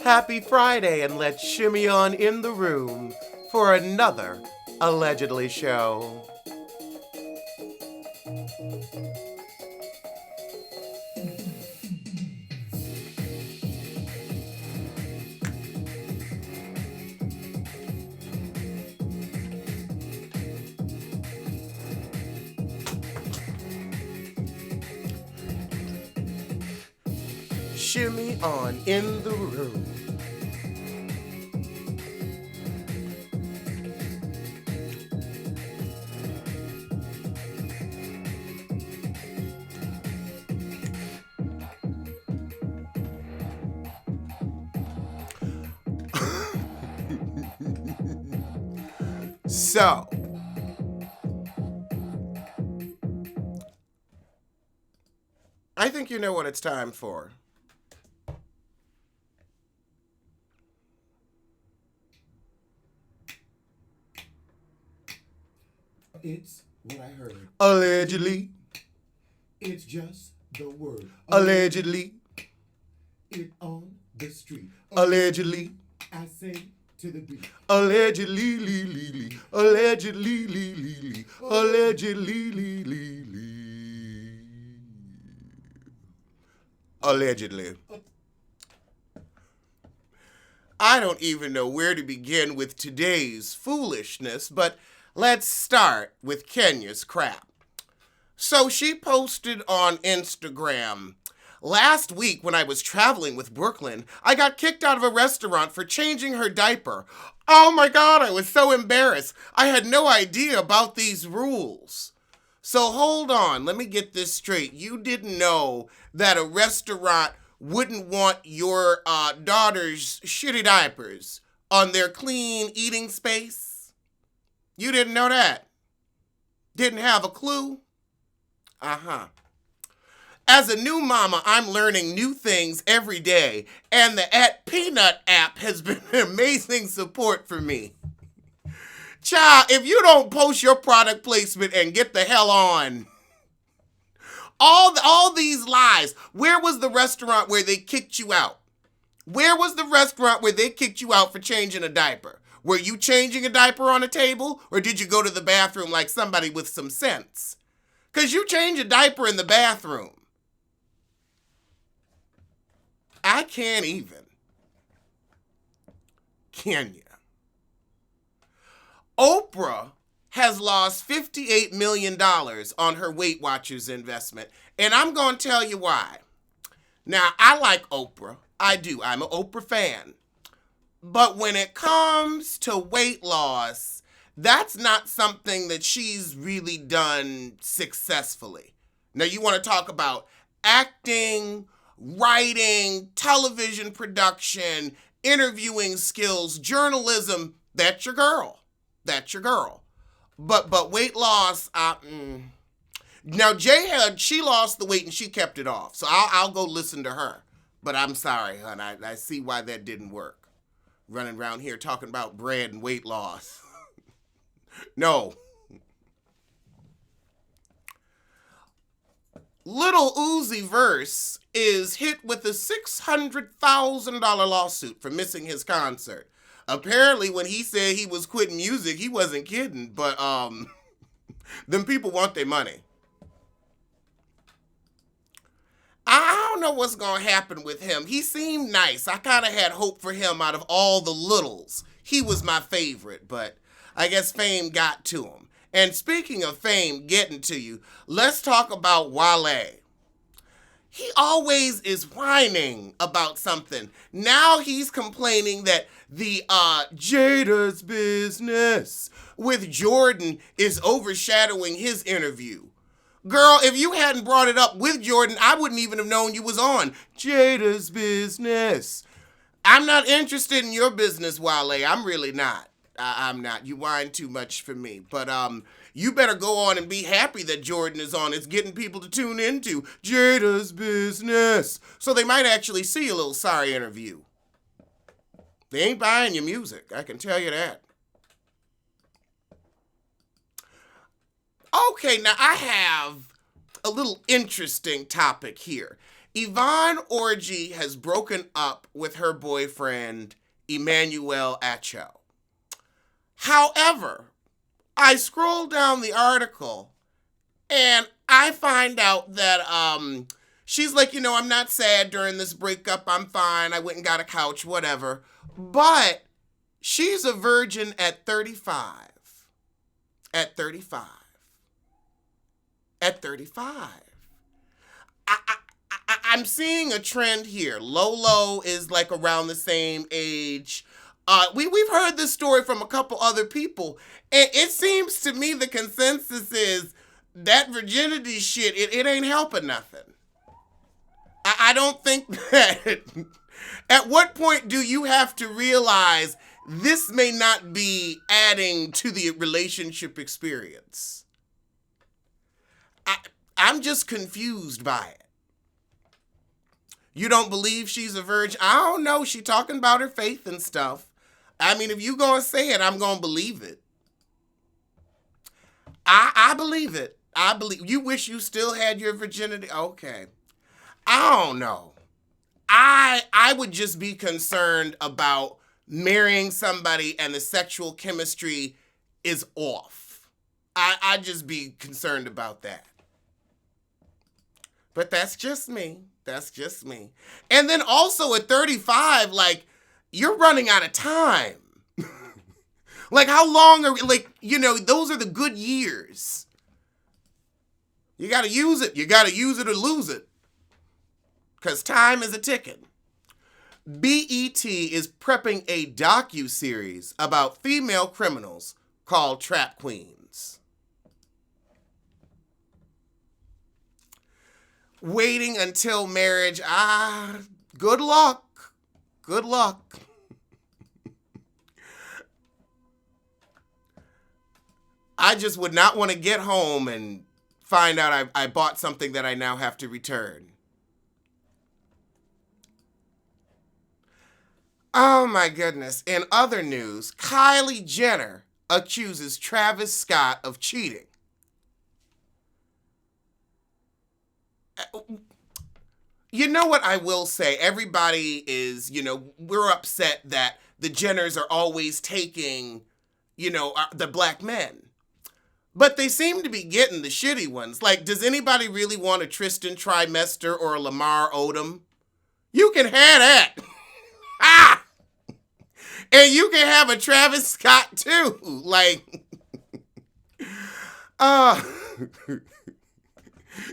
Happy Friday, and let's shimmy on in the room for another Allegedly show. Shimmy on in the room. So, I think you know what it's time for. It's what I heard. Allegedly. It's just the word. Allegedly. It on the street. Allegedly. I say to the beat. Allegedly, lee, lee, lee. Allegedly, lee, lee, lee. Allegedly, lee, lee, lee. Allegedly. I don't even know where to begin with today's foolishness, but let's start with Kenya's crap. So she posted on Instagram, last week when I was traveling with Brooklyn, I got kicked out of a restaurant for changing her diaper. Oh my God, I was so embarrassed. I had no idea about these rules. So hold on, let me get this straight. You didn't know that a restaurant wouldn't want your daughter's shitty diapers on their clean eating space? You didn't know that? Didn't have a clue? Uh-huh. As a new mama, I'm learning new things every day, and the @Peanut app has been an amazing support for me. Child, if you don't post your product placement and get the hell on, all these lies, where was the restaurant where they kicked you out? Where was the restaurant where they kicked you out for changing a diaper? Were you changing a diaper on a table, or did you go to the bathroom like somebody with some sense? Because you change a diaper in the bathroom. I can't even. Can you? Oprah has lost $58 million on her Weight Watchers investment, and I'm going to tell you why. Now, I like Oprah. I do. I'm an Oprah fan. But when it comes to weight loss, that's not something that she's really done successfully. Now, you want to talk about acting, writing, television production, interviewing skills, journalism, that's your girl. That's your girl. But weight loss, Now, she lost the weight and she kept it off. So I'll go listen to her. But I'm sorry, hon. I see why that didn't work. Running around here talking about bread and weight loss. No. Little Uzi Verse is hit with a $600,000 lawsuit for missing his concert. Apparently, when he said he was quitting music, he wasn't kidding, but them people want their money. I don't know what's going to happen with him. He seemed nice. I kind of had hope for him out of all the littles. He was my favorite, but I guess fame got to him. And speaking of fame getting to you, let's talk about Wale. He always is whining about something. Now he's complaining that the Jada's business with Jordan is overshadowing his interview. Girl, if you hadn't brought it up with Jordan, I wouldn't even have known you was on Jada's business. I'm not interested in your business, Wale. I'm really not. I'm not. You whine too much for me. But you better go on and be happy that Jordan is on. It's getting people to tune into Jada's business. So they might actually see a little sorry interview. They ain't buying your music. I can tell you that. Okay, now I have a little interesting topic here. Yvonne Orji has broken up with her boyfriend, Emmanuel Acho. However, I scroll down the article and I find out that she's like, I'm not sad during this breakup. I'm fine. I went and got a couch, whatever. But she's a virgin at 35. At 35. At 35. I'm seeing a trend here. Lolo is like around the same age. We've heard this story from a couple other people, and it seems to me the consensus is that virginity shit, it ain't helping nothing. I don't think that. At what point do you have to realize this may not be adding to the relationship experience? I'm just confused by it. You don't believe she's a virgin? I don't know. She talking about her faith and stuff. I mean, if you gonna say it, I'm gonna believe it. I believe it. I believe. You wish you still had your virginity? Okay. I don't know. I would just be concerned about marrying somebody and the sexual chemistry is off. I'd just be concerned about that. But that's just me. That's just me. And then also at 35, like, you're running out of time. Like, how long are, those are the good years. You got to use it. You got to use it or lose it. Because time is a ticking. BET is prepping a docu-series about female criminals called Trap Queens. Waiting until marriage, good luck. Good luck. I just would not want to get home and find out I bought something that I now have to return. Oh my goodness. In other news, Kylie Jenner accuses Travis Scott of cheating. You know what I will say? Everybody is, we're upset that the Jenners are always taking, the black men. But they seem to be getting the shitty ones. Like, does anybody really want a Tristan Trimester or a Lamar Odom? You can have that. And you can have a Travis Scott too. Like,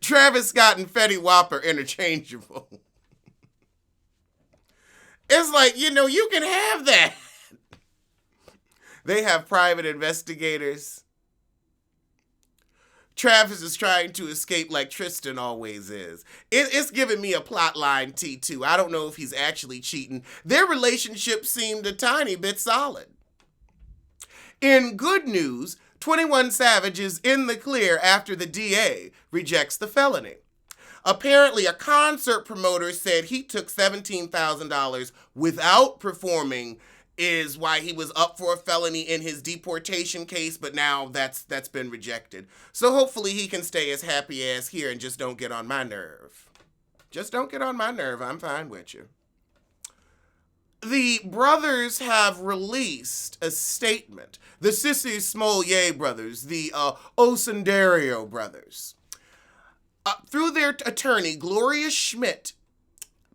Travis Scott and Fetty Wap are interchangeable. It's like, you can have that. They have private investigators. Travis is trying to escape like Tristan always is. It's giving me a plotline T2. I don't know if he's actually cheating. Their relationship seemed a tiny bit solid. In good news, 21 Savage is in the clear after the DA rejects the felony. Apparently, a concert promoter said he took $17,000 without performing is why he was up for a felony in his deportation case, but now that's been rejected. So hopefully he can stay as happy as here and just don't get on my nerve. Just don't get on my nerve. I'm fine with you. The brothers have released a statement. The Sissy Smollett brothers, the Osundario brothers. Through their attorney, Gloria Schmidt,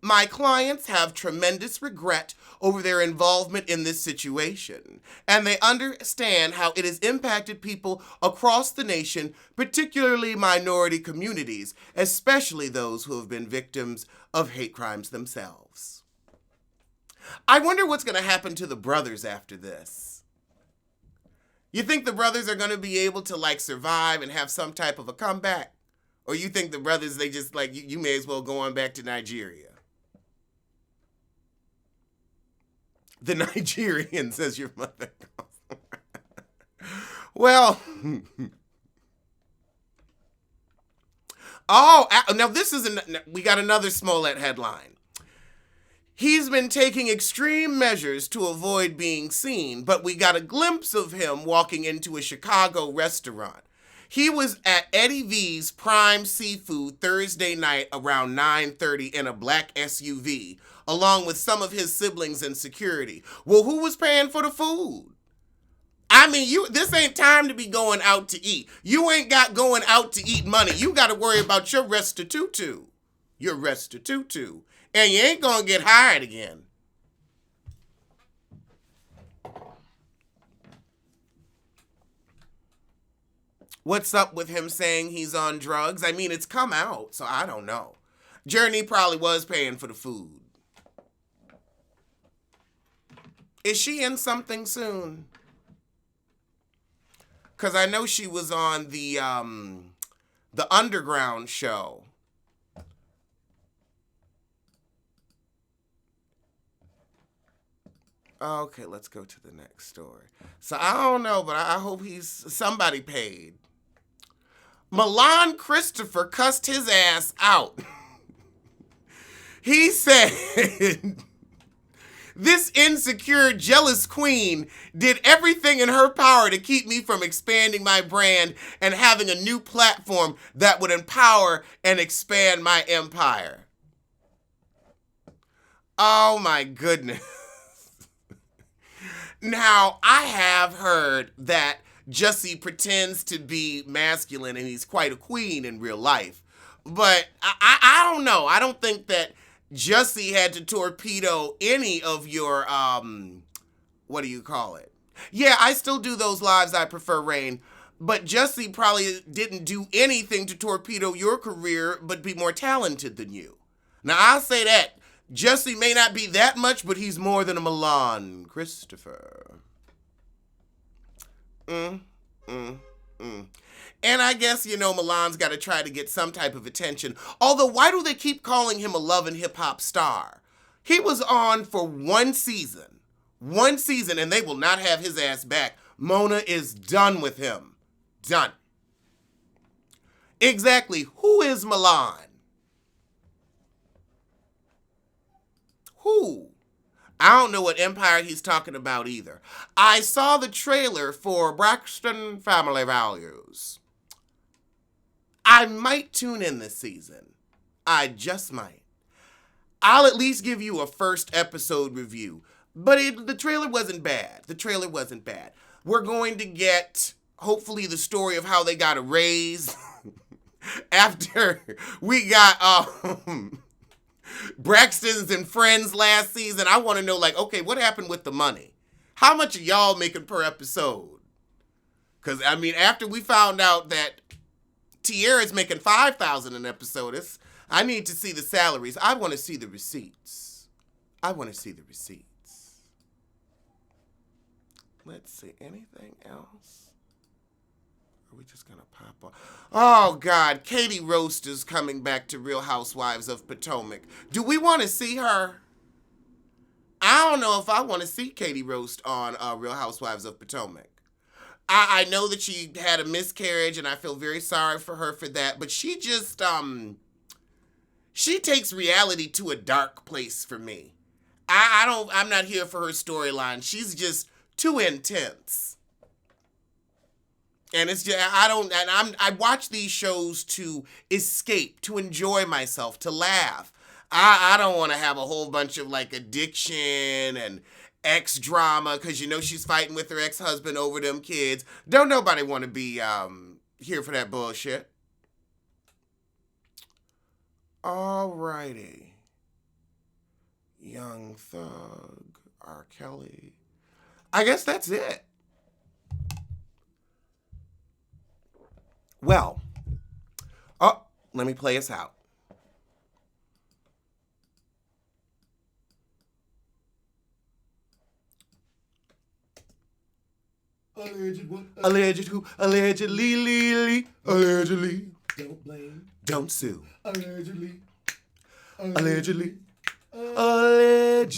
my clients have tremendous regret over their involvement in this situation, and they understand how it has impacted people across the nation, particularly minority communities, especially those who have been victims of hate crimes themselves. I wonder what's going to happen to the brothers after this. You think the brothers are going to be able to, survive and have some type of a comeback? Or you think the brothers, they just, you may as well go on back to Nigeria? The Nigerians, as your mother calls. Well, now this is, we got another Smollett headline. He's been taking extreme measures to avoid being seen, but we got a glimpse of him walking into a Chicago restaurant. He was at Eddie V's Prime Seafood Thursday night around 9:30 in a black SUV, along with some of his siblings and security. Well, who was paying for the food? I mean, this ain't time to be going out to eat. You ain't got going out to eat money. You got to worry about your restitutu. Your restitutu. And you ain't going to get hired again. What's up with him saying he's on drugs? I mean, it's come out, so I don't know. Journey probably was paying for the food. Is she in something soon? Because I know she was on the Underground show. Okay, let's go to the next story. So I don't know, but I hope somebody paid. Milan Christopher cussed his ass out. He said, this insecure, jealous queen did everything in her power to keep me from expanding my brand and having a new platform that would empower and expand my empire. Oh my goodness. Now, I have heard that Jussie pretends to be masculine and he's quite a queen in real life. But I don't know. I don't think that Jussie had to torpedo any of your, what do you call it? Yeah, I still do those lives. I prefer Rain. But Jussie probably didn't do anything to torpedo your career, but be more talented than you. Now, I'll say that. Jussie may not be that much, but he's more than a Milan Christopher. And I guess, Milan's got to try to get some type of attention. Although, why do they keep calling him a love and hip-hop star? He was on for one season, and they will not have his ass back. Mona is done with him. Done. Exactly. Who is Milan? Who? I don't know what empire he's talking about either. I saw the trailer for Braxton Family Values. I might tune in this season. I just might. I'll at least give you a first episode review. But the trailer wasn't bad. We're going to get, hopefully, the story of how they got a raise after we got Braxton's and Friends last season. I want to know, okay, what happened with the money? How much are y'all making per episode? Because, after we found out that Tierra's making $5,000 an episode, I need to see the salaries. I want to see the receipts. Let's see, anything else? Are we just going to pop on? Oh, God, Katie Roast is coming back to Real Housewives of Potomac. Do we want to see her? I don't know if I want to see Katie Roast on Real Housewives of Potomac. I know that she had a miscarriage, and I feel very sorry for her for that, but she just, she takes reality to a dark place for me. I'm not here for her storyline. She's just too intense. And it's just, I watch these shows to escape, to enjoy myself, to laugh. I don't want to have a whole bunch of addiction and ex drama because she's fighting with her ex-husband over them kids. Don't nobody want to be here for that bullshit. Alrighty. Young Thug, R. Kelly. I guess that's it. Well, let me play us out. Alleged what? Alleged who? Allegedly. Allegedly. Don't blame. Don't sue. Allegedly. Allegedly. Allegedly.